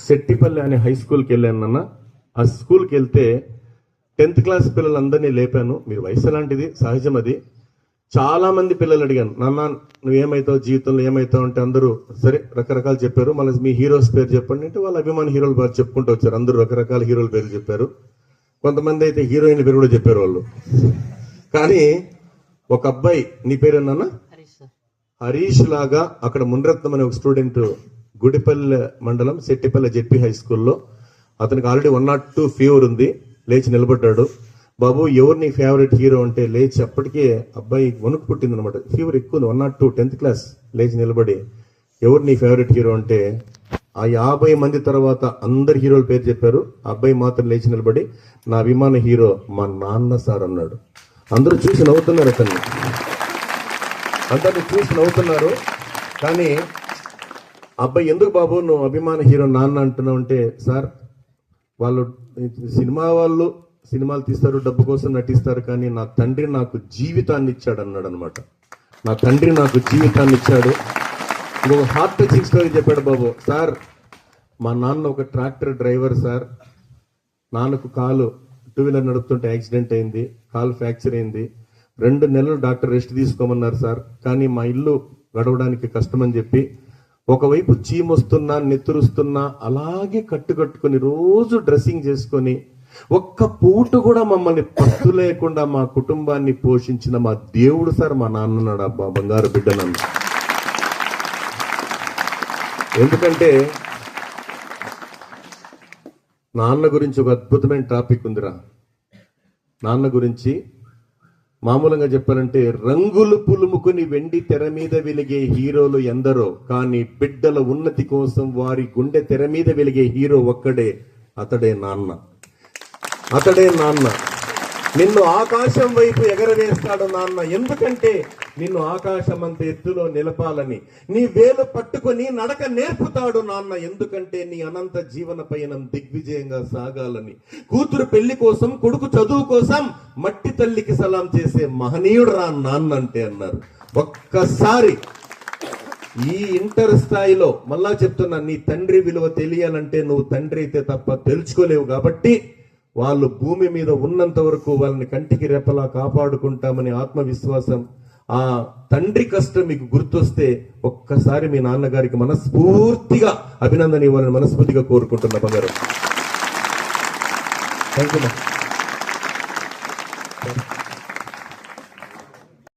సెట్టిపల్లి అనే హై స్కూల్కి వెళ్ళాను నాన్న. ఆ స్కూల్కి వెళ్తే 10th క్లాస్ పిల్లలందరినీ లేపాను. మీరు వయసు లాంటిది, సహజం అది. చాలా మంది పిల్లలు అడిగాను, నాన్న నువ్వేమవుతావు జీవితంలో, ఏమవుతావు అంటే అందరూ సరే రకరకాలు చెప్పారు. మళ్ళీ మీ హీరోస్ పేరు చెప్పండి అంటే వాళ్ళ అభిమాన హీరోల పేరు చెప్పుకుంటూ వచ్చారు. అందరూ రకరకాల హీరోల పేరు చెప్పారు. కొంతమంది అయితే హీరోయిన్ పేరు కూడా చెప్పారు వాళ్ళు. కానీ ఒక అబ్బాయి, నీ పేరేనా? హరీష్ లాగా అక్కడ మున్రత్నం అనే ఒక స్టూడెంట్ గుడిపల్లి మండలం సెట్టిపల్లి జెడ్పీ హై స్కూల్లో, అతనికి ఆల్రెడీ 102 ఫీవర్ ఉంది. లేచి నిలబడ్డాడు. బాబు ఎవరు నీ ఫేవరెట్ హీరో అంటే లేచి, అప్పటికే అబ్బాయి వణుకు పుట్టింది అనమాట, ఫీవర్ ఎక్కువ ఉంది, 102 10th క్లాస్. లేచి నిలబడి ఎవరు నీ ఫేవరెట్ హీరో అంటే ఆ 50 మంది తర్వాత అందరు హీరోల పేరు చెప్పారు. ఆ అబ్బాయి మాత్రం లేచి నిలబడి నా అభిమాన హీరో మా నాన్న సార్ అన్నాడు. అందరూ చూసి నవ్వుతున్నారు, అతన్ని అందరిని చూసి నవ్వుతున్నారు. కానీ అబ్బాయి ఎందుకు బాబు నువ్వు అభిమాన హీరో నాన్న అంటున్నావు అంటే, సార్ వాళ్ళు సినిమాలు తీస్తారు, డబ్బు కోసం నటిస్తారు, కానీ నా తండ్రి నాకు జీవితాన్ని ఇచ్చాడు అన్నాడు అనమాట. నా తండ్రి నాకు జీవితాన్ని ఇచ్చాడు. ఇంకొక హార్ట్ టచింగ్ స్టోరీ చెప్పాడు బాబు. సార్ మా నాన్న ఒక ట్రాక్టర్ డ్రైవర్ సార్. నాన్నకు కాలు 2 వీలర్ నడుపుతుంటే యాక్సిడెంట్ అయింది, కాలు ఫ్రాక్చర్ అయింది. 2 నెలలు డాక్టర్ రెస్ట్ తీసుకోమన్నారు సార్. కానీ మా ఇల్లు గడవడానికి కష్టమని చెప్పి ఒకవైపు చీమొస్తున్నా నెత్తురుస్తున్నా అలాగే కట్టుకొని రోజు డ్రెస్సింగ్ చేసుకొని ఒక్క పూట కూడా మమ్మల్ని పస్తు లేకుండా మా కుటుంబాన్ని పోషించిన మా దేవుడు సార్ మా నాన్నన్నాడు. అబ్బా బంగారు బిడ్డ నన్ను. ఎందుకంటే నాన్న గురించి ఒక అద్భుతమైన టాపిక్ ఉందిరా. నాన్న గురించి మామూలుగా చెప్పాలంటే, రంగులు పులుముకుని వెండి తెర మీద వెలిగే హీరోలు ఎందరో, కానీ బిడ్డల ఉన్నతి కోసం వారి గుండె తెర మీద వెలిగే హీరో ఒక్కడే, అతడే నాన్న. అతడే నాన్న. నిన్ను ఆకాశం వైపు ఎగరవేస్తాడు నాన్న. ఎందుకంటే నిన్ను ఆకాశం అంత ఎత్తులో నిలపాలని. నీ వేలు పట్టుకొని నడక నేర్పుతాడు నాన్న. ఎందుకంటే నీ అనంత జీవన పయనం దిగ్విజయంగా సాగాలని. కూతురు పెళ్లి కోసం, కొడుకు చదువు కోసం మట్టి తల్లికి సలాం చేసే మహనీయుడు రా నాన్న అంటే అన్నారు. ఒక్కసారి ఈ ఇంటర్ స్థాయిలో మళ్ళా చెప్తున్నా, నీ తండ్రి విలువ తెలియాలంటే నువ్వు తండ్రి అయితే తప్ప తెలుసుకోలేవు. కాబట్టి వాళ్ళు భూమి మీద ఉన్నంత వరకు వాళ్ళని కంటికి రెప్పలా కాపాడుకుంటామని ఆత్మవిశ్వాసం, ఆ తండ్రి కష్టం మీకు గుర్తొస్తే ఒక్కసారి మీ నాన్నగారికి మనస్ఫూర్తిగా అభినందన ఇవ్వాలని మనస్ఫూర్తిగా కోరుకుంటున్నా బంగారం. Thank you.